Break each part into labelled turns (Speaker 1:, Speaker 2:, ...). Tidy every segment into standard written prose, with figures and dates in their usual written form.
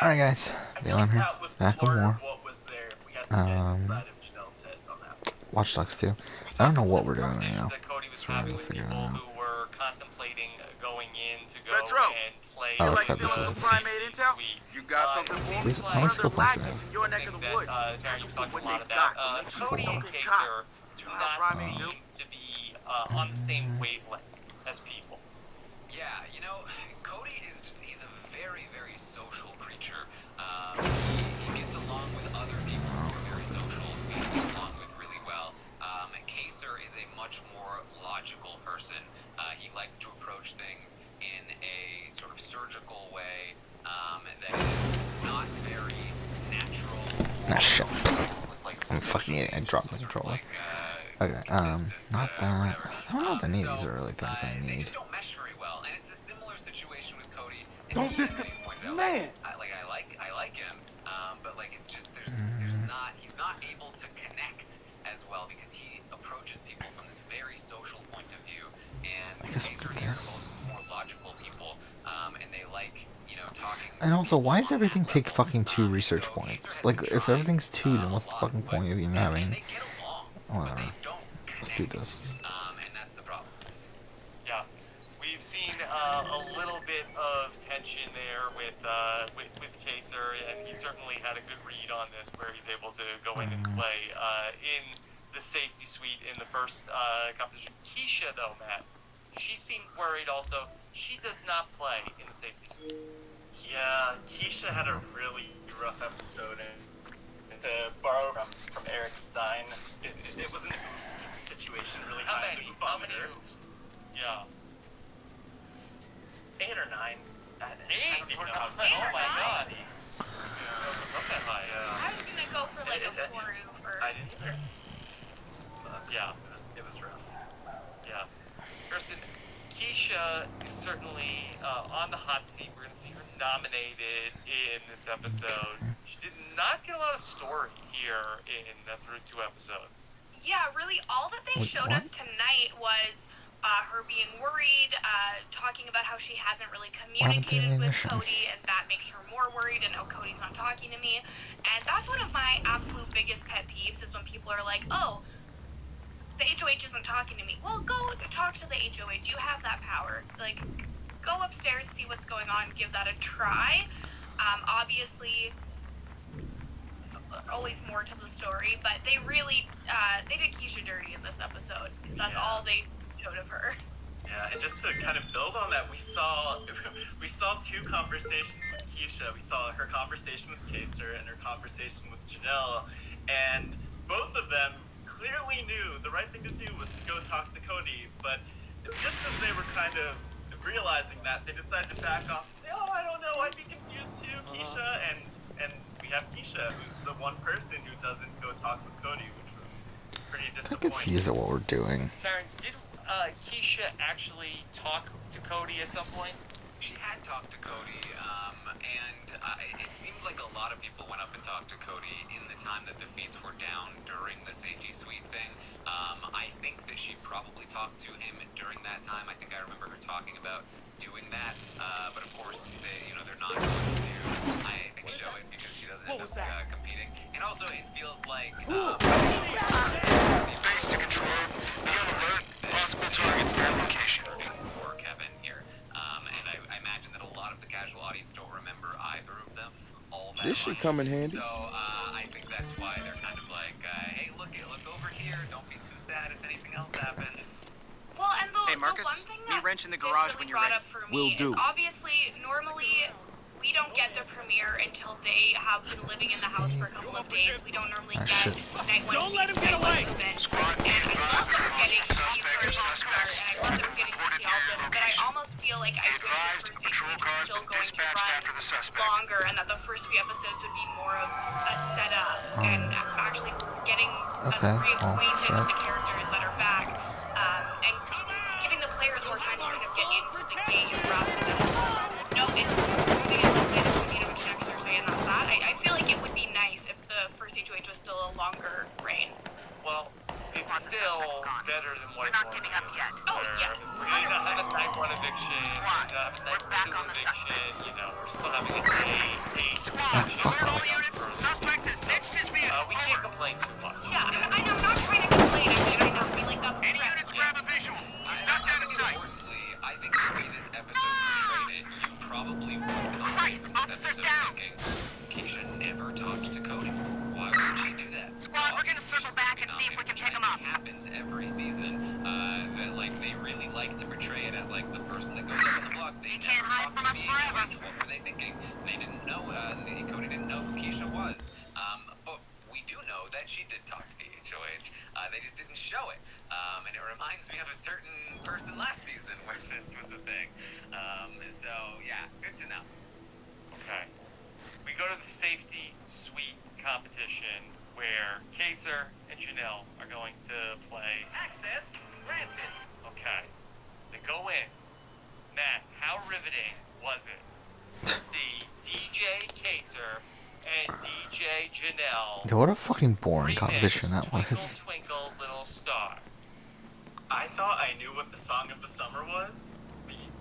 Speaker 1: Alright guys, Dale here, back with more. Watch Dogs 2. I don't know what we're doing right now, so we're gonna figure it out. Oh, I thought this was a thing. Please, let's go play some games.
Speaker 2: On the same wavelength as people.
Speaker 3: Yeah, you know, Cody is just, he's a very, very social creature. He gets along with other people who are very social, who he gets along with really well. Kaser is a much more logical person. He likes to approach things in a sort of surgical way that is not very natural.
Speaker 1: Ah, shit. I'm fucking idiot. I dropped my controller. Okay, not that. I don't know if any of these are really things I need.
Speaker 3: They just don't mesh very well, and it's a similar situation with Cody.
Speaker 4: Don't man.
Speaker 3: I like him, but like it just there's not, he's not able to connect as well because he approaches people from this very social point of view, and Kaser and Aaron are both more logical people, and they like, you know, talking.
Speaker 1: And also, why does everything take fucking 2 research points? Like, if everything's 2, then what's the fucking point of even having? Whatever. Let's do this.
Speaker 3: And that's the problem.
Speaker 2: Yeah, we've seen a little bit of tension there with Kaser, and he certainly had a good read on this, where he's able to go in and play in the safety suite in the first competition. Keisha, though, Matt, she seemed worried also. She does not play in the safety suite.
Speaker 5: Yeah, Keisha had a really rough episode, and to borrow from Eric Stein, it wasn't a situation really high.
Speaker 2: How many moves? Yeah.
Speaker 5: 8 or 9.
Speaker 2: 8? Oh my god. Not that high.
Speaker 6: I was gonna go for like a 4 or...
Speaker 5: I didn't either.
Speaker 2: Yeah.
Speaker 5: It was rough.
Speaker 2: Yeah. Kirsten, Keisha is certainly on the hot seat. We're gonna see her nominated in this episode. She did not get a lot of story here in through 2 episodes.
Speaker 6: Yeah, really all that they showed us tonight was her being worried, talking about how she hasn't really communicated with Cody, and that makes her more worried, and oh, Cody's not talking to me. And that's one of my absolute biggest pet peeves, is when people are like, oh, the HOH isn't talking to me. Well, go talk to the HOH. You have that power. Like, go upstairs, see what's going on, give that a try. Obviously, there's always more to the story, but they really, they did Keisha dirty in this episode, because that's all they showed of her.
Speaker 5: Yeah, and just to kind of build on that, we saw 2 conversations with Keisha. We saw her conversation with Kaser and her conversation with Janelle, and both of them clearly knew the right thing to do was to go talk to Cody, but just as they were kind of realizing that, they decided to back off and say, oh, I don't know, I'd be confused too, Keisha, and we have Keisha, who's the one person who doesn't go talk with Cody, which was pretty
Speaker 1: I'm
Speaker 5: disappointing.
Speaker 1: confused at what we're doing.
Speaker 2: Taryn, did Keisha actually talk to Cody at some point?
Speaker 3: She had talked to Cody, and it seemed like a lot of people went up and talked to Cody in the time that the feeds were down during the safety suite thing. I think that she probably talked to him during that time. I think I remember her talking about doing that, but of course, they're not going to, I think, show it because she doesn't end up competing. And also, it feels like
Speaker 7: base to control. Be on alert. Possible targets and location.
Speaker 3: For Kevin here, and I imagine that a lot of the casual audience don't remember either of them all that
Speaker 4: This should come in handy.
Speaker 3: So I think that's why they're kind of like, hey, look over here. Don't be too sad if anything else happens.
Speaker 6: Well, and
Speaker 7: Hey, Marcus,
Speaker 6: the one thing that
Speaker 7: wrench in the garage
Speaker 6: really
Speaker 7: when you're
Speaker 6: brought
Speaker 7: ready.
Speaker 6: up for
Speaker 4: Will
Speaker 6: me
Speaker 4: do.
Speaker 6: is obviously, normally, we don't get the premiere until they have been living in the house for a couple of days. We don't normally get night 1.
Speaker 4: Don't let him get away!
Speaker 7: Squad,
Speaker 6: And I love that we're getting
Speaker 7: suspect or
Speaker 6: and I
Speaker 7: suspects.
Speaker 6: love that we're getting to see all this, but I almost feel like I wish
Speaker 7: Advised,
Speaker 6: the first
Speaker 7: patrol
Speaker 6: season
Speaker 7: cars
Speaker 6: was still
Speaker 7: been
Speaker 6: going to
Speaker 7: dispatched
Speaker 6: run
Speaker 7: after the suspect.
Speaker 6: longer, and that the first few episodes would be more of a setup and actually getting us reacquainted with the characters that are back, and giving the players more time to kind of get into the game rather than it's moving in like this, next Thursday and that's that. I feel like it would be nice if the first HOH was still a longer reign.
Speaker 2: Well, it's still better than what
Speaker 7: We're not giving up yet.
Speaker 6: Oh, yeah.
Speaker 2: We're going to have a night 1 eviction, we're going to have a night 2 eviction, we're still having a day 8
Speaker 1: Ah, fuck off.
Speaker 2: We can't complain too much.
Speaker 6: Yeah, I know, I'm not trying to complain. I know, we like got
Speaker 7: Any units grab a visual. He's not down in sight.
Speaker 3: Importantly, I think the way this episode portrayed it, you probably would come away from this episode thinking, Keisha never talked to Cody. Why would she do that?
Speaker 8: Squad, we're gonna circle back and see if we can pick him up.
Speaker 3: It happens every season. That like they really like to portray it as like the person that goes up on the block. They
Speaker 8: You can't hide from us forever.
Speaker 3: What were they thinking? They didn't know. Cody didn't know who Keisha was. But we do know that she did talk to the HOH. They just didn't show it. And it reminds me of a certain person last season where this was a thing. So yeah, good to know.
Speaker 2: Okay. We go to the safety suite competition where Kaser and Janelle are going to play.
Speaker 5: Access granted.
Speaker 2: Okay. They go in. Matt, how riveting was it to see DJ Kaser and DJ Janelle
Speaker 1: Yo, what a fucking boring
Speaker 2: remix
Speaker 1: competition that
Speaker 2: Twinkle
Speaker 1: was.
Speaker 2: Twinkle Little Star?
Speaker 5: I thought I knew what the song of the summer was,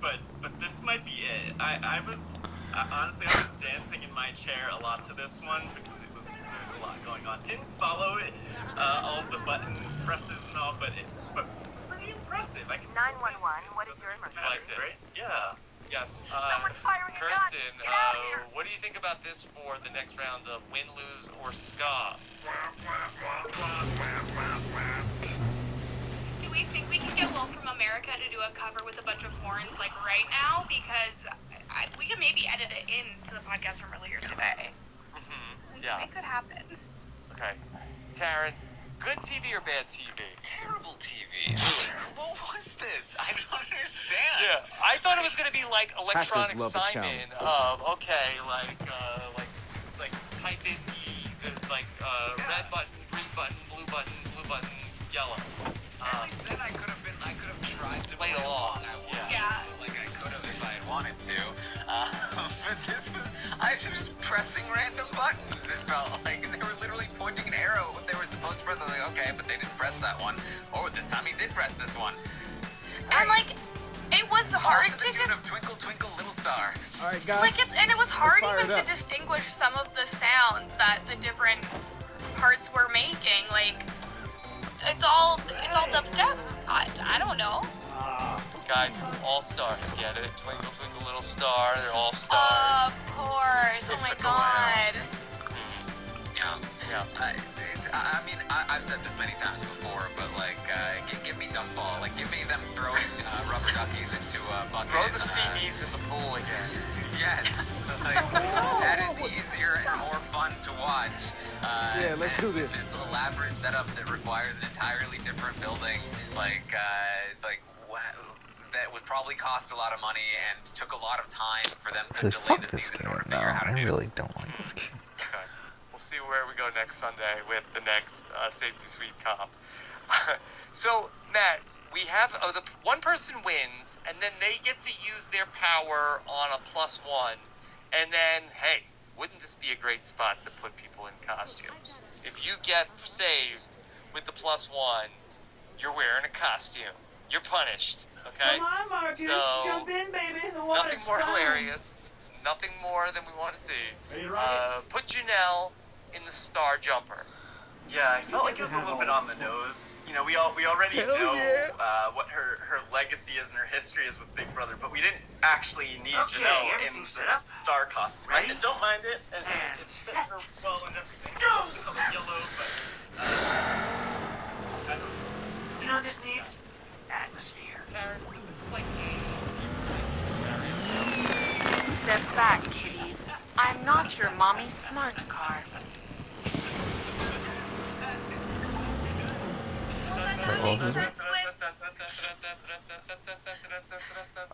Speaker 5: but this might be it. Honestly, I was dancing in my chair a lot to this one because there's a lot going on. Didn't follow it, all of the button presses and all, but pretty impressive. I can
Speaker 8: 911, what is your emergency?
Speaker 2: Liked it.
Speaker 5: Right? Yeah.
Speaker 2: Yes.
Speaker 8: Someone's firing a gun.
Speaker 2: Kirsten,
Speaker 8: Get out of here.
Speaker 2: what do you think about this for the next round of Win, Lose, or Ska?
Speaker 6: Do we think we can get Will from America to do a cover with a bunch of horns like right now? Because we could maybe edit it into the podcast from earlier today.
Speaker 2: Yeah.
Speaker 6: It could happen.
Speaker 2: Okay. Taryn, good TV or bad TV?
Speaker 3: Terrible TV. What was this? I don't understand.
Speaker 2: Yeah, I thought it was gonna be like electronic
Speaker 4: love a
Speaker 2: Simon of like type in the red button, green button, blue button, yellow.
Speaker 3: At least then I could have tried to
Speaker 2: Play along.
Speaker 6: Yeah.
Speaker 3: Like I could have if I had wanted to. But this was, I was just pressing random buttons. It felt like they were literally pointing an arrow at what they were supposed to press. I was like, okay, but they didn't press that one. Oh, this time he did press this one.
Speaker 6: And like, it was hard
Speaker 3: To
Speaker 6: to
Speaker 3: the tune
Speaker 6: just
Speaker 3: of Twinkle Twinkle Little Star.
Speaker 4: All right, guys.
Speaker 6: and it was hard
Speaker 4: fire
Speaker 6: even
Speaker 4: it
Speaker 6: to
Speaker 4: up.
Speaker 6: distinguish some of the sounds that the different parts were making. Like, it's all dubstep. I don't know.
Speaker 2: Guys, it's all stars. Get it? Twinkle Twinkle Little Star. They're all stars.
Speaker 6: Of course. Oh my god.
Speaker 3: Yeah. I mean, I've said this many times before, but like, give me duckball. Like, give me them throwing rubber duckies into a bucket.
Speaker 2: Throw the CDs in the pool again.
Speaker 3: Yes. Like, that is easier and more fun to watch.
Speaker 4: Yeah, let's do
Speaker 3: than
Speaker 4: this.
Speaker 3: This elaborate setup that requires an entirely different building, that would probably cost a lot of money and took a lot of time for them to
Speaker 1: Really,
Speaker 3: delay
Speaker 1: fuck
Speaker 3: the
Speaker 1: this
Speaker 3: season in
Speaker 1: game.
Speaker 3: order to
Speaker 1: No,
Speaker 3: figure out how
Speaker 1: I
Speaker 3: to do.
Speaker 1: really don't like this game.
Speaker 2: Okay. We'll see where we go next Sunday with the next Safety Suite comp. So, Matt, we have the one person wins, and then they get to use their power on a +1, and then, hey, wouldn't this be a great spot to put people in costumes? If you get saved with the +1, you're wearing a costume. You're punished. Okay?
Speaker 9: Come on, Marcus.
Speaker 2: So,
Speaker 9: Jump in, baby. The
Speaker 2: nothing
Speaker 9: water's
Speaker 2: more
Speaker 9: fine.
Speaker 2: hilarious. Nothing more than we want to see.
Speaker 9: Are you ready?
Speaker 2: Put Janelle in the star jumper.
Speaker 5: Yeah, I felt like it was a little bit on the nose. You know, we already
Speaker 4: Hell
Speaker 5: know
Speaker 4: yeah.
Speaker 5: what her legacy is and her history is with Big Brother, but we didn't actually need
Speaker 8: Okay,
Speaker 5: Janelle in
Speaker 8: everything's
Speaker 5: the
Speaker 8: set up.
Speaker 5: star costume.
Speaker 8: Ready?
Speaker 5: I don't mind it, and
Speaker 8: And
Speaker 5: it fit
Speaker 8: set.
Speaker 5: her well and everything.
Speaker 8: Go!
Speaker 5: It's color yellow, but I don't
Speaker 8: You know what this needs? Atmosphere.
Speaker 2: Karen, it's like
Speaker 10: Step back, kiddies. I'm not your mommy's smart car.
Speaker 1: Wait, what was it?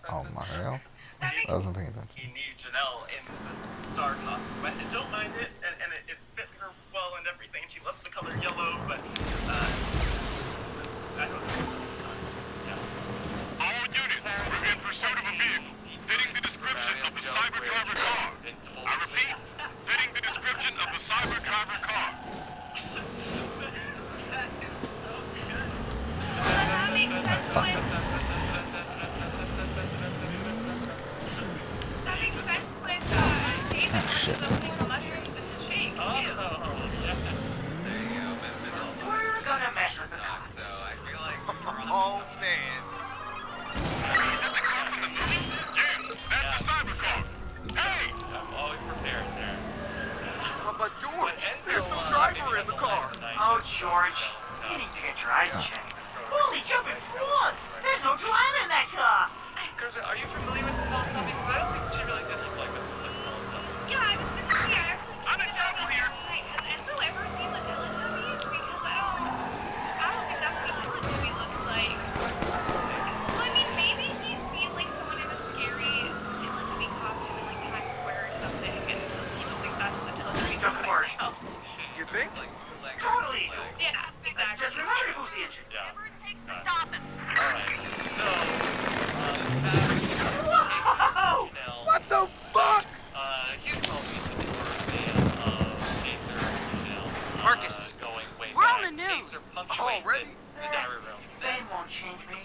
Speaker 1: Oh, Mario? I wasn't paying attention.
Speaker 5: he needs Janelle in the star costume. I don't mind it, and it fit her well and everything. She loves the color yellow, but I don't know. Yes.
Speaker 7: All units, we're in pursuit of a vehicle fitting the description of the Cyberdriver car. I repeat, fitting the description of the Cyberdriver car.
Speaker 6: That makes sense with David
Speaker 1: shit.
Speaker 6: the pool of mushrooms.
Speaker 7: in the car.
Speaker 8: Oh, George, you need to get your eyes checked. Holy jumping frogs! There's no drama in that car!
Speaker 2: Cursor, are you familiar with the Teletubbies? Because I don't think she really did look like a Teletubby.
Speaker 6: Yeah, I was gonna say, I actually
Speaker 7: I'm in trouble here.
Speaker 6: Has Enzo ever seen the Teletubbies? Because I don't think that's what a Teletubby looks like. Well, I mean, maybe he's seen like someone in a scary Teletubby costume in like Times Square or something, and he just thinks that's what the Teletubbies look like.
Speaker 7: You think?
Speaker 8: Totally!
Speaker 6: Yeah, exactly.
Speaker 8: Just remember who's the engine.
Speaker 2: Yeah.
Speaker 6: Stop him.
Speaker 2: Alright. So,
Speaker 8: Whoa!
Speaker 4: What the fuck?
Speaker 2: here's what we need to do of Chaser and Chanel.
Speaker 10: Marcus,
Speaker 2: Going way
Speaker 10: we're
Speaker 2: back.
Speaker 10: on the news.
Speaker 2: Chaser punctuates
Speaker 7: Already?
Speaker 2: the diary room.
Speaker 8: Fame won't change me.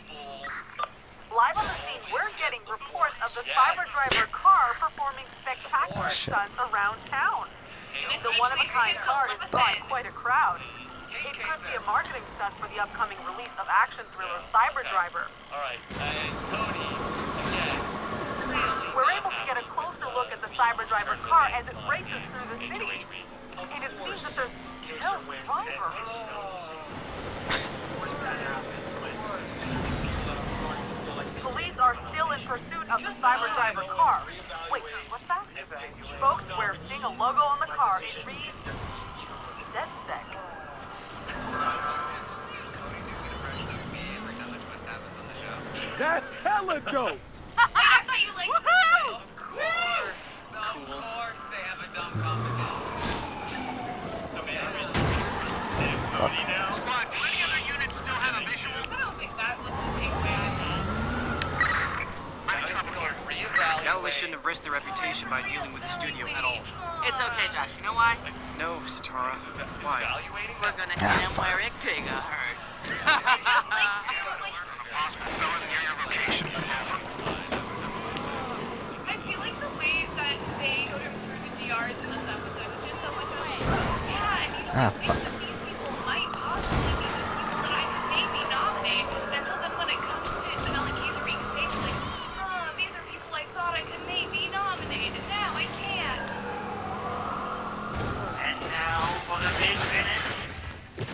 Speaker 9: Live on the scene, we're getting reports of the
Speaker 2: Yes.
Speaker 9: Cyberdriver car performing spectacular
Speaker 1: shit.
Speaker 9: stunts around town. The one-of-a-kind car is drawing quite a crowd. It could be a marketing stunt for the upcoming release of action thriller Cyberdriver.
Speaker 2: Alright, and Cody, again.
Speaker 9: We're able to get a closer look at the Cyberdriver car as it races through the city.
Speaker 2: HOHB.
Speaker 9: And it seems that there's no driver. Police are still in pursuit of the Cyberdriver car. Wait, what's that? Folks, we're seeing a logo on the car. It reads DedSec.
Speaker 4: That's hella dope.
Speaker 6: I thought you liked
Speaker 9: Woohoo!
Speaker 3: Of course they have a dumb competition.
Speaker 5: So maybe we should stay with Cody now?
Speaker 7: Squad, do any other units still have a visual?
Speaker 6: I don't think that was the takeaway I had.
Speaker 7: I'm in trouble here.
Speaker 11: Now we shouldn't have risked the reputation by dealing with the studio at all.
Speaker 10: It's okay, Josh. You know why?
Speaker 11: No, Satara. Why?
Speaker 2: Evaluating
Speaker 10: We're gonna hit him where it bigger hurts.
Speaker 7: Possible felon near your location.
Speaker 6: I feel like the way that they go through the DRs in this episode is just so much of yeah, and you don't think that these people might possibly be the people that I could maybe nominate. And so then when it comes to Janelle and Keezer being safe, like, these are people I thought I could maybe nominate, and now I can't.
Speaker 8: And now for the big finish.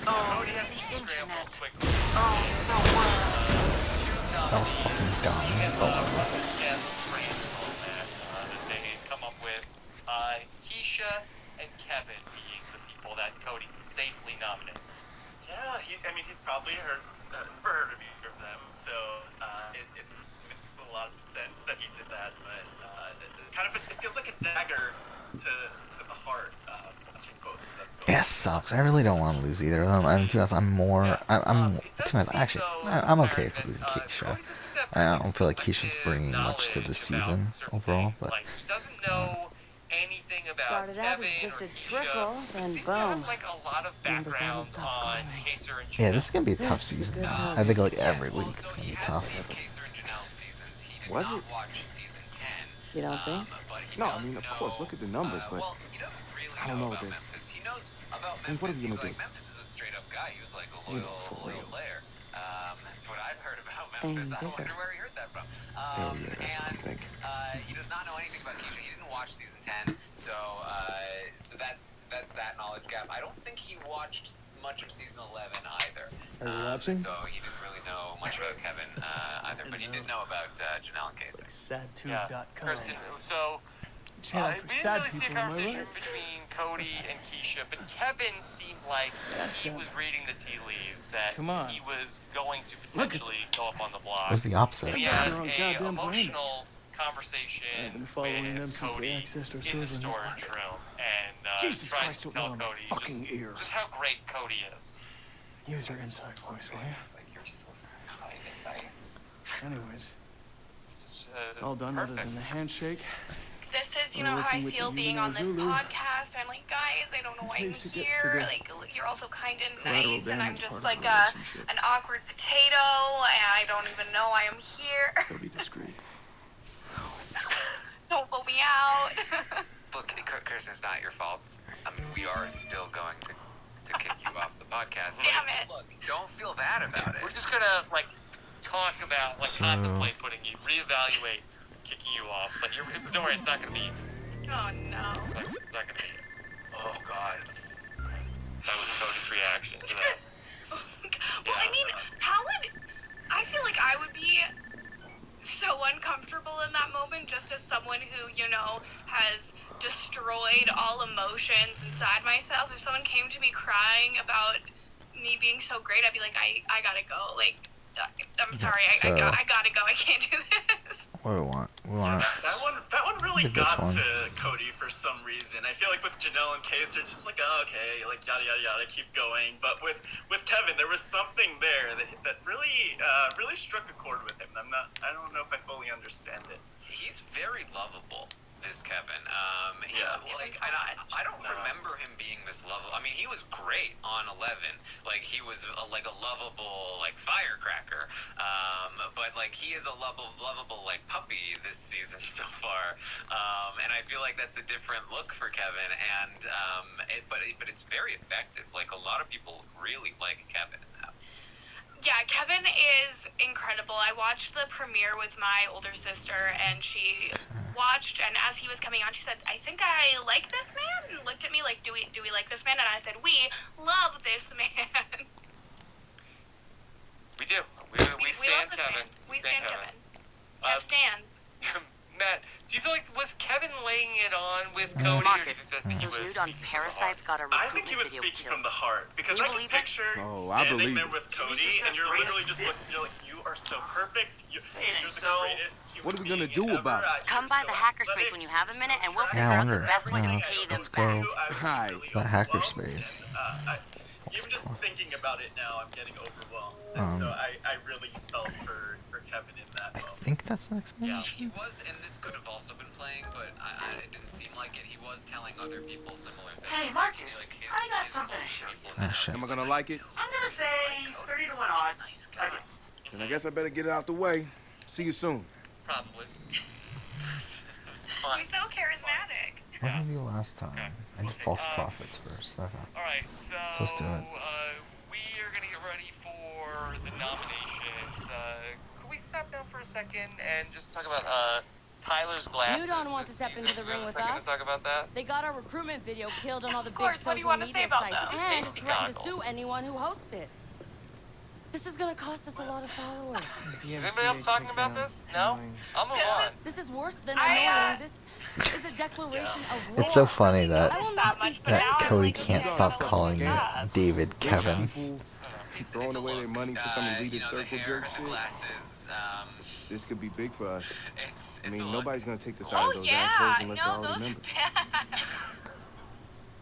Speaker 10: Oh,
Speaker 2: Cody has
Speaker 10: the
Speaker 2: to scramble
Speaker 10: internet.
Speaker 2: quickly.
Speaker 10: Oh, the world.
Speaker 1: That was fucking dumb.
Speaker 2: That they come up with Keisha and Kevin being the people that Cody can safely nominate.
Speaker 5: Yeah, he's probably never heard of either of them, so it makes a lot of sense that he did that, but it feels like a dagger to the heart, watching both of them.
Speaker 1: Yeah, sucks. I really don't want to lose either of them. I mean, to be honest, I'm more. I'm to be honest, actually, I'm okay with losing Keisha. I don't feel like Keisha's bringing much to the season overall, but.
Speaker 2: He doesn't know anything about
Speaker 12: Started out as
Speaker 2: Kevin
Speaker 12: just
Speaker 2: or
Speaker 12: a
Speaker 2: Keisha.
Speaker 12: trickle, then
Speaker 2: Seems to have,
Speaker 12: boom.
Speaker 2: like a lot of
Speaker 12: Numbers haven't
Speaker 2: background
Speaker 12: stopped
Speaker 2: on
Speaker 12: climbing.
Speaker 2: Chaser and
Speaker 1: Yeah,
Speaker 2: Janelle.
Speaker 1: this is gonna be a tough
Speaker 12: This is a
Speaker 1: season.
Speaker 12: good time.
Speaker 1: I think like every week it's gonna be tough.
Speaker 3: Chaser and Janelle seasons. He did
Speaker 4: Was
Speaker 3: not
Speaker 4: it?
Speaker 3: watch season 10.
Speaker 12: You don't think?
Speaker 3: But he
Speaker 4: No,
Speaker 3: does
Speaker 4: I mean, of
Speaker 3: know,
Speaker 4: course, look at the numbers, but
Speaker 3: well, he doesn't really
Speaker 4: I don't know
Speaker 3: about
Speaker 4: this.
Speaker 3: Memphis. He knows about
Speaker 4: I mean,
Speaker 3: Memphis.
Speaker 4: what are we
Speaker 3: He's
Speaker 4: gonna
Speaker 3: like,
Speaker 4: do?
Speaker 3: Memphis is a straight up guy. He was like a
Speaker 4: You
Speaker 3: loyal,
Speaker 4: know, for
Speaker 3: loyal
Speaker 4: real.
Speaker 3: player. That's what I've heard about
Speaker 12: And
Speaker 3: Memphis. I
Speaker 12: bigger.
Speaker 3: wonder where he heard that from.
Speaker 4: Yeah, that's what I'm thinking.
Speaker 3: He does not know anything about Keisha. He didn't watch season 10, so that's that knowledge gap. I don't think he watched much of season 11 either.
Speaker 4: Are you watching?
Speaker 3: So he didn't really know much about Kevin either, but he did know about Janelle and Casey.
Speaker 2: Yeah, Kirsten, so
Speaker 4: Channel
Speaker 2: we
Speaker 4: for
Speaker 2: didn't
Speaker 4: sad
Speaker 2: really see a
Speaker 4: people, am I
Speaker 2: conversation
Speaker 4: right?
Speaker 2: between Cody and Keisha, but Kevin seemed like he was reading the tea leaves, that
Speaker 4: Come on.
Speaker 2: he was going to potentially go up on the block.
Speaker 1: It was the opposite.
Speaker 2: And he
Speaker 4: They're
Speaker 2: had
Speaker 4: on
Speaker 2: a
Speaker 4: goddamn
Speaker 2: emotional conversation
Speaker 4: I've been following them
Speaker 2: with
Speaker 4: since they
Speaker 2: Cody
Speaker 4: accessed our
Speaker 2: in the
Speaker 4: server
Speaker 2: storage
Speaker 4: network.
Speaker 2: room, and
Speaker 4: Jesus
Speaker 2: tried
Speaker 4: Christ,
Speaker 2: to
Speaker 4: don't
Speaker 2: tell
Speaker 4: yell in my
Speaker 2: Cody
Speaker 4: fucking
Speaker 2: just,
Speaker 4: ear.
Speaker 2: just how great Cody is.
Speaker 4: Use your inside voice, will you?
Speaker 2: Like, you're so kind and nice.
Speaker 4: Anyways,
Speaker 2: It's
Speaker 4: all done other
Speaker 2: perfect.
Speaker 4: than the handshake.
Speaker 6: This is, you
Speaker 4: We're
Speaker 6: know, how I
Speaker 4: working with
Speaker 6: feel
Speaker 4: the
Speaker 6: being on this
Speaker 4: Zulu.
Speaker 6: podcast. I'm like, guys, I don't know why I'm
Speaker 4: case it gets to
Speaker 6: here.
Speaker 4: the
Speaker 6: Like, you're also kind and
Speaker 4: collateral
Speaker 6: nice, and I'm
Speaker 4: damage
Speaker 6: just
Speaker 4: part of
Speaker 6: like
Speaker 4: the relationship.
Speaker 6: an awkward potato, and I don't even know I am here.
Speaker 4: Gotta be discreet.
Speaker 6: Don't pull me out.
Speaker 3: Look, Kirsten, it's not your fault. I mean, we are still going to kick you off the podcast.
Speaker 6: Damn it.
Speaker 3: Look, don't feel bad about it.
Speaker 2: We're just gonna talk about contemplate putting you, reevaluate kicking you off. But don't worry, it's not gonna be.
Speaker 6: Oh no.
Speaker 2: It's not gonna be. Oh God. That was
Speaker 6: destroyed all emotions inside myself. If someone came to me crying about me being so great, I'd be like, I gotta go. Like, I'm sorry, I gotta go. I can't do this.
Speaker 1: What do we want? We want.
Speaker 5: That one really
Speaker 1: Get this
Speaker 5: got
Speaker 1: one.
Speaker 5: to Cody for some reason. I feel like with Janelle and Case, it's just like, oh, okay, like yada yada yada, keep going. But with Kevin, there was something there that really struck a chord with him. I don't know if I fully understand it.
Speaker 3: He's very lovable, this Kevin. He's
Speaker 5: Yeah.
Speaker 3: like, I don't remember him being this lovable. I mean, he was great on 11. Like, he was like a lovable, like, firecracker. But like, he is a lovable like puppy this season so far. And I feel like that's a different look for Kevin. And but it's very effective. Like, a lot of people really like Kevin in the house.
Speaker 6: Yeah, Kevin is incredible. I watched the premiere with my older sister, and she watched, and as he was coming on, she said, I think I like this man, and looked at me like, do we like this man? And I said, we love this man.
Speaker 2: We do. We stand
Speaker 6: love this
Speaker 2: Kevin.
Speaker 6: man. We stand Kevin. Yeah, stand.
Speaker 2: Matt, do you feel like, was Kevin laying it on with Cody?
Speaker 10: Marcus,
Speaker 2: or do you think he
Speaker 10: those
Speaker 2: was
Speaker 10: nude on parasites got a recruitment
Speaker 5: I think he was
Speaker 10: video
Speaker 5: speaking
Speaker 10: killed.
Speaker 5: from the heart because
Speaker 10: You
Speaker 5: I can
Speaker 10: believe it?
Speaker 5: picture
Speaker 12: I
Speaker 5: standing
Speaker 12: believe
Speaker 5: there
Speaker 12: it.
Speaker 5: with Cody, and you're literally just like, you are so perfect. You're the greatest.
Speaker 12: What are we gonna do about it?
Speaker 10: Come by the hackerspace when you have a minute, and we'll
Speaker 1: Yeah,
Speaker 10: figure
Speaker 1: I
Speaker 10: out the
Speaker 1: wonder.
Speaker 10: best way to
Speaker 1: Yeah,
Speaker 10: pay them
Speaker 1: let's
Speaker 10: back.
Speaker 1: go.
Speaker 12: Hi.
Speaker 1: The hackerspace.
Speaker 5: Even just thinking about it now, I'm getting overwhelmed. And so I really felt for Kevin in that
Speaker 1: I
Speaker 5: moment.
Speaker 1: think that's next
Speaker 3: Yeah, he
Speaker 1: mission.
Speaker 3: was, and this could have also been playing, but it didn't seem like it. He was telling other people similar things.
Speaker 8: Hey, Marcus, I got something to show you.
Speaker 1: Ah, shit.
Speaker 12: Am I gonna like it?
Speaker 8: I'm gonna say 30 to 1 odds against.
Speaker 12: Then I guess I better get it out the way. See you soon.
Speaker 2: Probably.
Speaker 6: He's so charismatic.
Speaker 1: What did we do last time? I did false prophets first. Okay.
Speaker 2: Alright, so
Speaker 1: let's do it.
Speaker 2: We are gonna get ready for the nominations. Could we stop now for a second and just talk about Tyler's glasses?
Speaker 13: Nudon wants to
Speaker 2: this
Speaker 13: step into
Speaker 2: season?
Speaker 13: the ring
Speaker 2: You have a
Speaker 13: with
Speaker 2: second
Speaker 13: us.
Speaker 2: to talk about that?
Speaker 13: They got our recruitment video killed on all the big
Speaker 6: course, what do you
Speaker 13: social
Speaker 6: wanna say
Speaker 13: media
Speaker 6: about
Speaker 13: sites
Speaker 6: those?
Speaker 13: and
Speaker 2: Safety
Speaker 13: threatened to sue
Speaker 2: goggles.
Speaker 13: anyone who hosts it. This is gonna cost us a lot of followers.
Speaker 2: Is anybody else talking about this? No? I'll move on.
Speaker 13: This is worse than
Speaker 6: I,
Speaker 13: annoying. This is a declaration of war.
Speaker 1: It's so funny
Speaker 13: I
Speaker 1: that
Speaker 13: will not be
Speaker 1: that
Speaker 13: censored.
Speaker 1: Cody can't stop calling David Kevin.
Speaker 12: People keep throwing away their money for some elitist circle jerk shit.
Speaker 3: Glasses,
Speaker 12: This could be big for us.
Speaker 3: it's
Speaker 12: I mean,
Speaker 3: a look.
Speaker 12: nobody's gonna take the side
Speaker 6: Oh
Speaker 12: of those
Speaker 6: yeah,
Speaker 12: assholes unless they're
Speaker 6: no,
Speaker 12: already
Speaker 6: those are
Speaker 12: members.
Speaker 6: bad.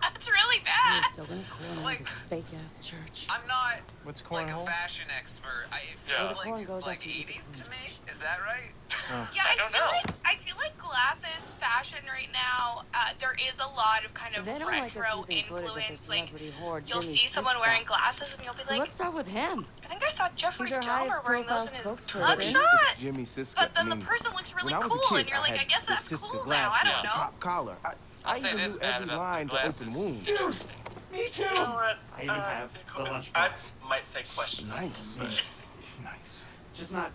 Speaker 6: That's really
Speaker 13: You're
Speaker 6: bad.
Speaker 13: so gonna corner
Speaker 3: Like,
Speaker 13: this fake ass church.
Speaker 3: I'm not
Speaker 4: What's
Speaker 3: like a
Speaker 4: cornhole?
Speaker 3: fashion expert. It
Speaker 2: Yeah.
Speaker 3: feels
Speaker 13: The corn
Speaker 3: like
Speaker 13: goes
Speaker 3: it's like
Speaker 13: after you get
Speaker 3: 80s
Speaker 13: the
Speaker 3: to me. Is that right?
Speaker 6: Yeah,
Speaker 2: I don't know.
Speaker 6: I feel like glasses fashion right now. There is a lot of kind of
Speaker 13: They don't like us
Speaker 6: retro
Speaker 13: using footage of their
Speaker 6: influence. Like
Speaker 13: celebrity whore,
Speaker 6: you'll
Speaker 13: Jimmy
Speaker 6: see someone
Speaker 13: Siska.
Speaker 6: wearing glasses, and you'll be
Speaker 13: So
Speaker 6: like,
Speaker 13: let's start with him.
Speaker 6: I think I saw Jeffrey
Speaker 13: He's our highest
Speaker 6: Dahmer wearing
Speaker 13: profile
Speaker 6: those in his
Speaker 13: spokesperson.
Speaker 12: It's
Speaker 6: mugshot.
Speaker 12: Jimmy Siska.
Speaker 6: But then
Speaker 12: I mean,
Speaker 6: the person looks really
Speaker 12: when I was
Speaker 6: cool,
Speaker 12: a
Speaker 6: and
Speaker 12: kid,
Speaker 6: you're like, I
Speaker 12: had
Speaker 6: guess
Speaker 12: the
Speaker 6: that's
Speaker 12: Siska
Speaker 6: cool now.
Speaker 12: glasses,
Speaker 6: I don't
Speaker 12: the
Speaker 6: know.
Speaker 12: pop collar.
Speaker 2: I'll
Speaker 12: I
Speaker 2: say
Speaker 12: even
Speaker 2: this,
Speaker 12: knew
Speaker 2: Matt,
Speaker 12: every
Speaker 2: about
Speaker 12: line
Speaker 2: the
Speaker 12: to
Speaker 2: glasses.
Speaker 12: open wounds.
Speaker 8: Dude, me too.
Speaker 5: You know what?
Speaker 8: I even have the lunchbox.
Speaker 5: I might say question.
Speaker 12: Nice. Nice.
Speaker 8: Just not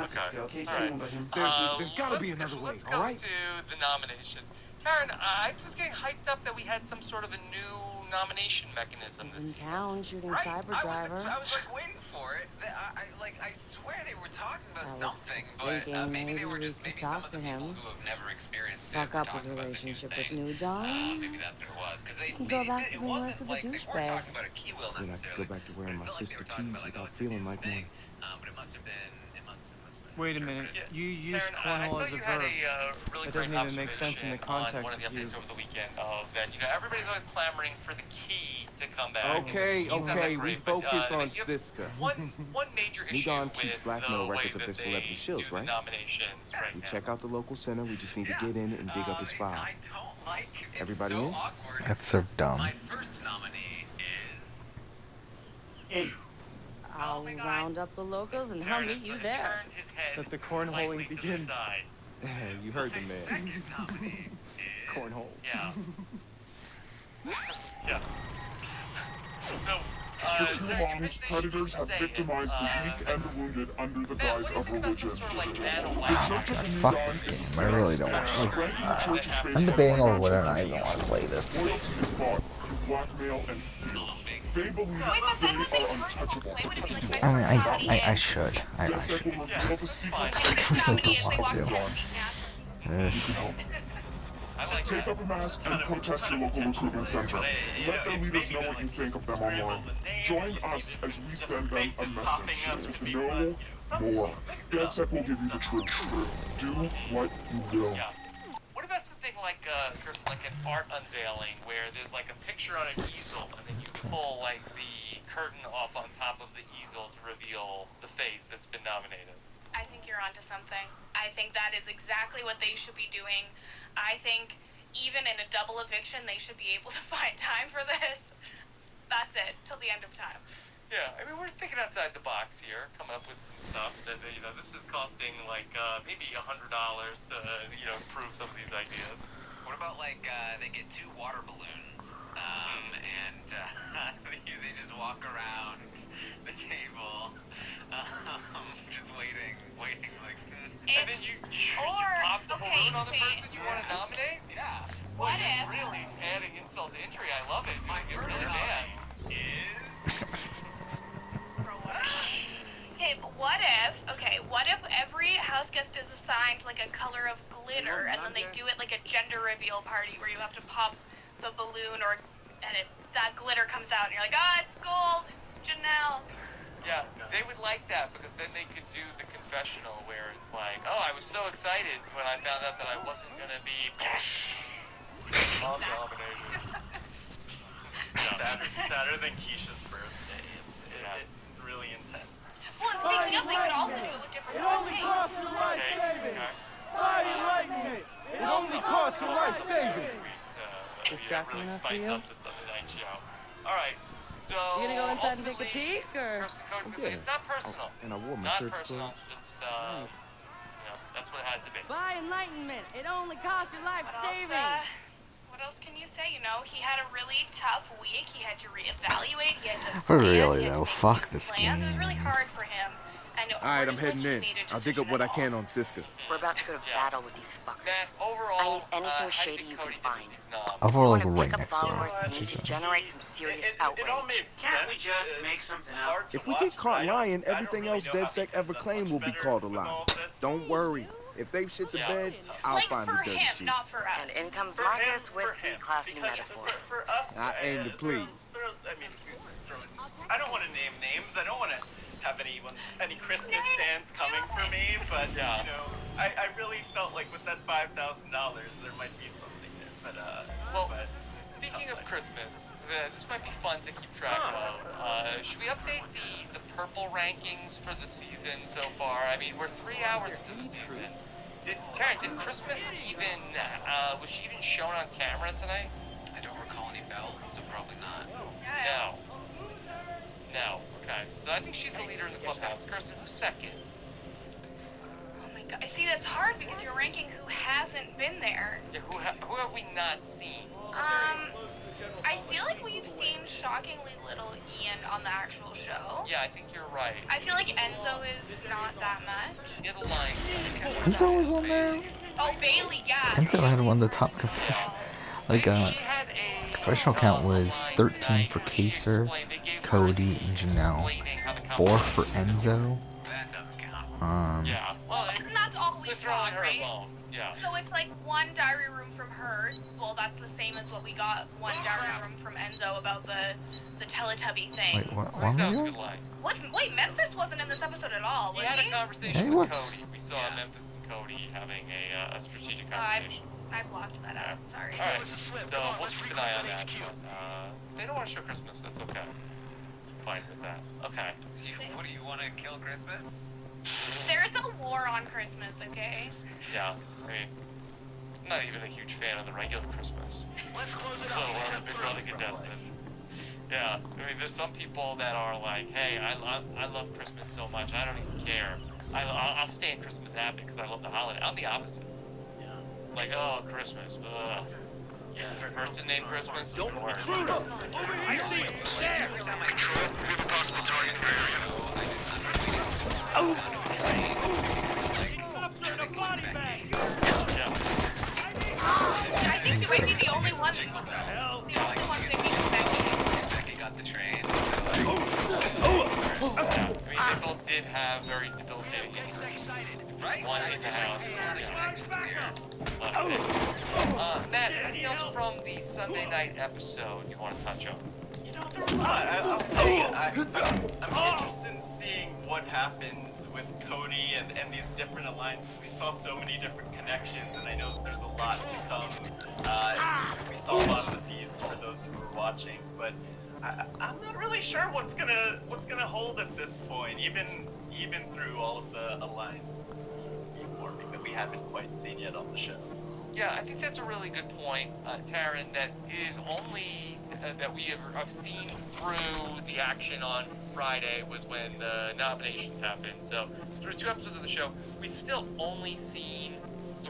Speaker 8: Cisco, okay?
Speaker 2: All right.
Speaker 8: Anyone but him.
Speaker 12: There's gotta be another way,
Speaker 2: Let's go
Speaker 12: all right?
Speaker 2: to the nominations. Taryn, I was getting hyped up that we had some sort of a new nomination mechanism
Speaker 13: He's
Speaker 2: this
Speaker 13: in
Speaker 2: season.
Speaker 13: town shooting
Speaker 3: Right.
Speaker 13: Cyberdriver.
Speaker 3: I was like waiting for it. I swear they were talking about
Speaker 13: I was
Speaker 3: something,
Speaker 13: just
Speaker 3: but
Speaker 13: thinking
Speaker 3: maybe they were
Speaker 13: maybe
Speaker 3: just
Speaker 13: we could
Speaker 3: some
Speaker 13: talk
Speaker 3: of the
Speaker 13: to
Speaker 3: people
Speaker 13: him.
Speaker 3: who have never experienced it.
Speaker 13: Talk
Speaker 3: were
Speaker 13: up his
Speaker 3: talking about the new
Speaker 13: relationship with
Speaker 3: thing.
Speaker 13: New Dawn.
Speaker 3: Maybe that's what it was. Because they
Speaker 13: can go back to
Speaker 3: it
Speaker 13: being
Speaker 3: wasn't
Speaker 13: less of a
Speaker 3: like they weren't
Speaker 13: douchebag.
Speaker 3: talking about a key wheel
Speaker 12: Then I
Speaker 3: necessarily.
Speaker 12: could go back to wearing my
Speaker 3: It felt like they
Speaker 12: Siska
Speaker 3: were talking
Speaker 12: tees
Speaker 3: about,
Speaker 12: without
Speaker 3: it's a new
Speaker 12: feeling like
Speaker 3: thing.
Speaker 12: one.
Speaker 3: But it must have been. It must have been.
Speaker 4: Wait a minute.
Speaker 2: Yeah,
Speaker 4: You used
Speaker 2: Taryn, I
Speaker 4: cornhole
Speaker 2: thought
Speaker 4: as a
Speaker 2: you had
Speaker 4: verb.
Speaker 2: a really
Speaker 4: That
Speaker 2: great
Speaker 4: doesn't even make sense in the
Speaker 2: observation on
Speaker 4: context
Speaker 2: one of the
Speaker 4: of you.
Speaker 2: updates over the weekend of that, everybody's always clamoring for the key to come back.
Speaker 12: Okay,
Speaker 2: Keith got that
Speaker 12: okay, we
Speaker 2: great, but,
Speaker 12: focus on
Speaker 2: you have
Speaker 12: Siska.
Speaker 2: One major issue
Speaker 12: Nudon
Speaker 2: with
Speaker 12: keeps
Speaker 2: the
Speaker 12: blackmail
Speaker 2: way
Speaker 12: records of
Speaker 2: that
Speaker 12: their
Speaker 2: they
Speaker 12: celebrity
Speaker 2: do
Speaker 12: shills,
Speaker 2: the
Speaker 12: right?
Speaker 2: nominations right
Speaker 12: We
Speaker 2: now.
Speaker 12: check out the local center, we just need to get in and dig up his file.
Speaker 3: I don't like it's
Speaker 12: Everybody
Speaker 3: so
Speaker 12: in?
Speaker 3: awkward.
Speaker 1: That's so dumb.
Speaker 3: My first nominee is.
Speaker 8: Hey,
Speaker 13: I'll
Speaker 6: my God.
Speaker 13: round up the locals and I'll
Speaker 2: Taryn
Speaker 13: meet
Speaker 2: has
Speaker 13: you
Speaker 2: sort of
Speaker 13: there.
Speaker 2: turned his head
Speaker 4: Let the
Speaker 2: slightly
Speaker 4: cornholing
Speaker 2: to the
Speaker 4: begin.
Speaker 2: side.
Speaker 12: You heard the man.
Speaker 3: Second nominee is.
Speaker 4: Cornhole.
Speaker 2: Yeah. Yeah. So,
Speaker 7: For too
Speaker 2: Taryn, you
Speaker 7: long,
Speaker 2: mentioned that
Speaker 7: predators
Speaker 2: you
Speaker 7: have
Speaker 2: say
Speaker 7: victimized the
Speaker 2: it,
Speaker 7: weak and the wounded under the
Speaker 2: Matt,
Speaker 7: guise
Speaker 2: what do you
Speaker 7: of
Speaker 2: think about some
Speaker 7: religion.
Speaker 2: sort of like nano
Speaker 7: The
Speaker 2: lab?
Speaker 7: Church of the New
Speaker 1: Fuck
Speaker 7: Dawn
Speaker 1: this
Speaker 7: is
Speaker 1: game. I really don't
Speaker 7: stance
Speaker 1: want
Speaker 7: to
Speaker 1: to.
Speaker 7: strengthen the church's base
Speaker 1: I'm
Speaker 7: of
Speaker 1: debating over
Speaker 7: financial
Speaker 1: whether or not I even
Speaker 7: means.
Speaker 1: want to play this.
Speaker 7: Loyalty is bought through blackmail and fear. They believe
Speaker 6: Wait, but then
Speaker 7: they
Speaker 6: would they
Speaker 7: are
Speaker 6: turn
Speaker 7: untouchable.
Speaker 6: play? Would it be like my
Speaker 1: I mean,
Speaker 6: first nominee?
Speaker 1: I should. I
Speaker 7: Then Zach
Speaker 1: should.
Speaker 7: will reveal the secrets
Speaker 6: My
Speaker 7: of
Speaker 6: first nominee is they
Speaker 1: want
Speaker 6: walk
Speaker 1: to.
Speaker 6: 10 feet past.
Speaker 1: Ugh.
Speaker 7: Take up a mask and protest your local recruitment center. Let their leaders know what you think of them online. Join us as we send them a message. No more. DedSec will give you the truth. Do what you will.
Speaker 2: Yeah. What about something like an art unveiling where there's like a picture on an easel and then you pull like the curtain off on top of the easel to reveal the face that's been nominated?
Speaker 6: I think you're onto something. I think that is exactly what they should be doing. I think even in a double eviction, they should be able to find time for this. That's it, till the end of time.
Speaker 2: Yeah, I mean, we're thinking outside the box here, coming up with some stuff that, this is costing like maybe $100 to, improve some of these ideas.
Speaker 3: What about like they get 2 water balloons, and they just walk around the table, just waiting like.
Speaker 2: And then you pop the balloon on the person you want to nominate? Yeah.
Speaker 6: What if?
Speaker 2: Really adding insult to injury. I love it. You get really mad.
Speaker 6: What if every house guest is assigned like a color of glitter, and then they do it like a gender reveal party where you have to pop the balloon that glitter comes out, and you're like, it's gold, it's Janelle.
Speaker 2: Yeah, they would like that because then they could do the confessional where it's like, I was so excited when I found out that I wasn't gonna be dominated.
Speaker 5: Sadder than Keisha's birthday. It's really intense.
Speaker 6: Well, speaking of, they could also do it with different
Speaker 12: It only costs you life savings. Buy enlightenment. It only costs you life savings.
Speaker 2: Distracting enough for you? All right. So
Speaker 13: You gonna go inside and take a peek, or?
Speaker 2: Not personal.
Speaker 12: And I wore my
Speaker 2: Not
Speaker 12: church
Speaker 2: personal.
Speaker 12: clothes.
Speaker 2: Just, that's what it had to be.
Speaker 13: Buy enlightenment. It only costs you life savings.
Speaker 6: What else can you say? He had a really tough week. He had to reevaluate. He had to
Speaker 1: But
Speaker 6: plan,
Speaker 1: really
Speaker 6: he had to
Speaker 1: though,
Speaker 6: make
Speaker 1: fuck
Speaker 6: new
Speaker 1: this
Speaker 6: plans.
Speaker 1: game.
Speaker 6: It was really hard for him.
Speaker 12: Alright, I'm heading in. I'll dig up what I can on Siska.
Speaker 10: We're about to go to battle with these fuckers. I need anything shady you can find.
Speaker 1: I've got like right
Speaker 10: Pick up
Speaker 1: next door.
Speaker 10: followers, we need to generate some serious
Speaker 5: It all
Speaker 10: outrage.
Speaker 5: made sense.
Speaker 8: Can't we just make something up?
Speaker 12: If we get caught lying, everything else DedSec ever claimed will be called a lie. Don't worry. If they've shit the bed, I'll
Speaker 6: like
Speaker 12: find the
Speaker 6: for
Speaker 12: dirty
Speaker 6: him,
Speaker 12: sheets.
Speaker 6: not for us.
Speaker 10: And in comes Marcus with the classy
Speaker 5: Because
Speaker 10: metaphor.
Speaker 5: For us,
Speaker 12: I aim to please.
Speaker 5: I don't want to name names. I don't want to have any Christmas stands coming for me, but I really felt like with that $5,000, there might be something there. But
Speaker 2: Speaking of Christmas, this might be fun to keep track of. Should we update the purple rankings for the season so far? I mean, we're 3 hours into the season. Taryn, did Christmas even, was she even shown on camera tonight?
Speaker 3: I don't recall any bells, so probably not.
Speaker 2: No. Okay. So I think she's the leader in the clubhouse. Kirsten, who's second?
Speaker 6: Oh my god. See, that's hard because you're ranking who hasn't been there.
Speaker 2: Yeah, who have we not seen?
Speaker 6: I feel like we've seen shockingly little Ian on the actual show.
Speaker 2: Yeah, I think you're right.
Speaker 6: I feel like Enzo is not that much.
Speaker 2: Yeah, the line.
Speaker 1: Enzo was on there?
Speaker 6: Oh, Bailey, yeah.
Speaker 1: Enzo had one of the top confessional. Like, confessional count was 13 for Kaser, Cody, and Janelle. 4 for Enzo.
Speaker 2: Yeah. Well,
Speaker 6: and that's all we saw, right?
Speaker 2: Alone. Yeah.
Speaker 6: So it's like 1 diary room from her. Well, that's the same as what we got 1 diary room from Enzo about the Teletubby thing.
Speaker 1: Wait, what am I doing?
Speaker 6: Wait, Memphis wasn't in this episode at all, was
Speaker 2: he? had a conversation
Speaker 1: he
Speaker 2: with
Speaker 1: was.
Speaker 2: Cody. We saw Memphis and Cody having a strategic conversation.
Speaker 6: I blocked that out. Sorry.
Speaker 2: Alright, so we'll keep an eye on that. They don't want to show Christmas. That's okay. Fine with that. Okay.
Speaker 3: What do you want to kill Christmas?
Speaker 6: There's a war on Christmas, okay?
Speaker 2: Yeah, I mean, I'm not even a huge fan of the regular Christmas.
Speaker 8: Let's close it
Speaker 2: So
Speaker 8: up.
Speaker 2: we're a Big Brother contestant. Yeah, I mean, there's some people that are like, hey, I love Christmas so much, I don't even care. I'll stay in Christmas happy because I love the holiday. I'm the opposite.
Speaker 5: yeah.
Speaker 2: Like, oh, Christmas, ugh. Yeah, is there a person named Christmas? Don't worry.
Speaker 8: I see him. There.
Speaker 7: Control, we have a possible target in your area.
Speaker 6: I think you might be the only one. The only one that being affected.
Speaker 3: Becky got the train.
Speaker 2: Yeah, I mean, they both did have very debilitating injuries. One in the house. Matt, anything else from the Sunday night episode you want to touch on?
Speaker 5: You know, there was a lot. I'll say I'm interested in seeing what happens with Cody and these different alliances. We saw so many different connections, and I know there's a lot to come. We saw a lot of the feeds for those who were watching, but I'm not really sure what's gonna hold at this point, even through all of the alliances and scenes being forming that we haven't quite seen yet on the show.
Speaker 2: Yeah, I think that's a really good point, Taryn, that is only that we have seen through the action on Friday was when the nominations happened. So through 2 episodes of the show, we've still only seen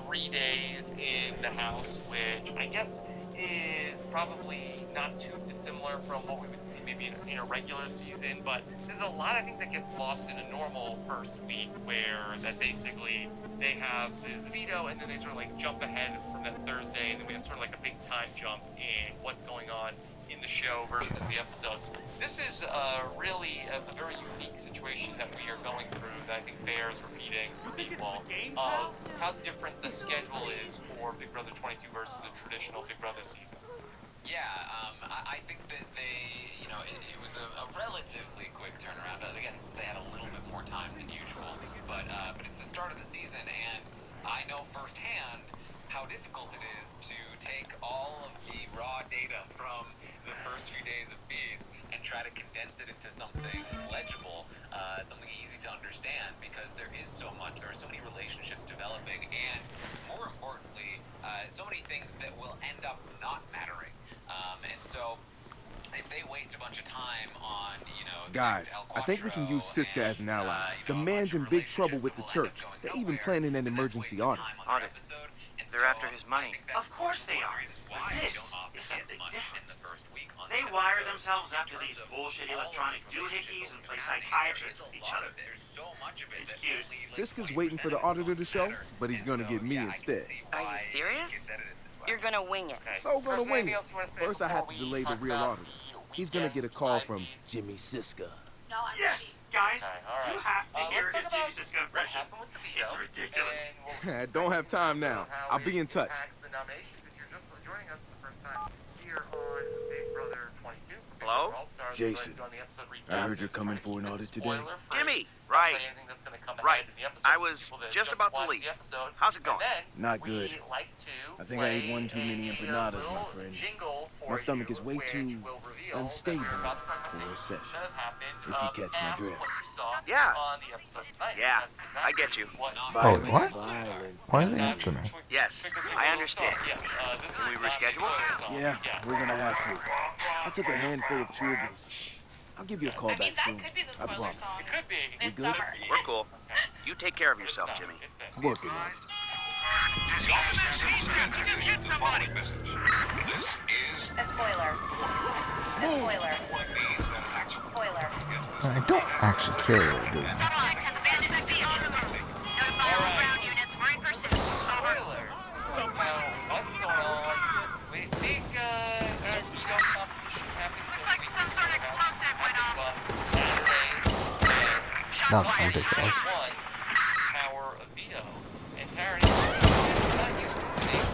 Speaker 2: 3 days in the house, which I guess is probably not too dissimilar from what we would see maybe in a regular season, but there's a lot I think that gets lost in a normal first week where that basically they have the veto and then they sort of like jump ahead from that Thursday and then we have sort of like a big time jump in what's going on in the show versus the episodes. This is really a very unique situation that we are going through that I think bears repeating for people of how different the schedule is for Big Brother 22 versus a traditional Big Brother season.
Speaker 3: Yeah, I think that it was a relatively quick turnaround. Again, they had a little bit more time than usual, but it's the start of the season, and I know firsthand how difficult it is to take all of the raw data from the first few days of feeds and try to condense it into something legible, something easy to understand, because there is so much, there are so many relationships developing, and more importantly, so many things that will end up not mattering. And so if they waste a bunch of time on,
Speaker 12: guys, I think we can use Siska as an ally. The man's in big trouble with the church. They're even planning an emergency audit.
Speaker 11: Audit? They're after his money.
Speaker 8: Of course they are. But this is something different. They wire themselves up to these bullshit electronic doohickeys and play psychiatrists with each other. It's cute.
Speaker 12: Siska's waiting for the auditor to show, but he's gonna get me instead.
Speaker 10: Are you serious? You're gonna wing it.
Speaker 12: So gonna wing it. First I have to delay the real auditor. He's gonna get a call from Jimmy Siska.
Speaker 8: Yes, guys, you have to hear his Jimmy Siska impression. It's ridiculous.
Speaker 12: I don't have time now. I'll be in touch.
Speaker 11: Hello?
Speaker 12: Jason, I heard you're coming for an audit today.
Speaker 11: Jimmy! Right. Right. I was just about to leave. How's it going?
Speaker 12: Not good. I think I ate one too many empanadas, my friend. My stomach is way too unstable for a session, if you catch my drift.
Speaker 11: Yeah. Yeah, I get you.
Speaker 1: Oh, what?
Speaker 12: Violent.
Speaker 1: Why are they after me?
Speaker 11: Yes, I understand. Can we reschedule?
Speaker 12: Yeah, we're gonna have to. I took a handful of chewables. I'll give you a call back soon. I promise. We good?
Speaker 11: We're cool. You take care of yourself, Jimmy.
Speaker 12: Working on it.
Speaker 14: A spoiler. A spoiler. Spoiler.
Speaker 1: I don't actually care what we're doing. That's ridiculous.
Speaker 2: Power of veto. And Taryn is not used to winning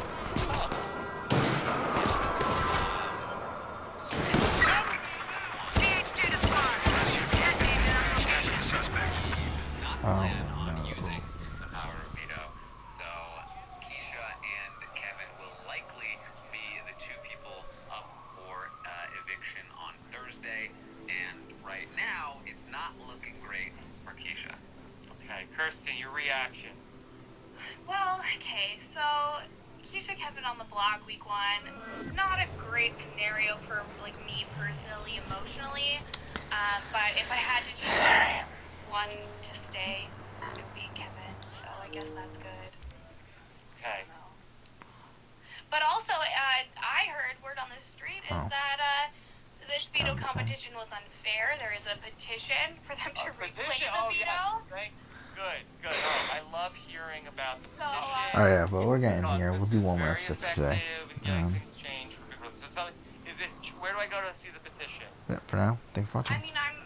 Speaker 2: cups.
Speaker 1: Oh, no.
Speaker 3: The power of veto. So Keisha and Kevin will likely be the 2 people up for eviction on Thursday, and right now it's not looking great for Keisha.
Speaker 2: Okay, Kirsten, your reaction.
Speaker 6: Well, okay, so Keisha Kevin on the block week 1, not a great scenario for like me personally, emotionally. But if I had to choose one to stay, it would be Kevin. So I guess that's good.
Speaker 2: Okay.
Speaker 6: But also, I heard word on the street is that this veto competition was unfair. There is a petition for them to replace the veto.
Speaker 2: Yes. Good. Oh, I love hearing about the petition.
Speaker 1: Oh yeah, but we're getting here. We'll do one more episode today.
Speaker 2: Change for Big Brother. So tell me, where do I go to see the petition?
Speaker 1: Yeah, for now, thanks for watching.
Speaker 6: I mean, I'm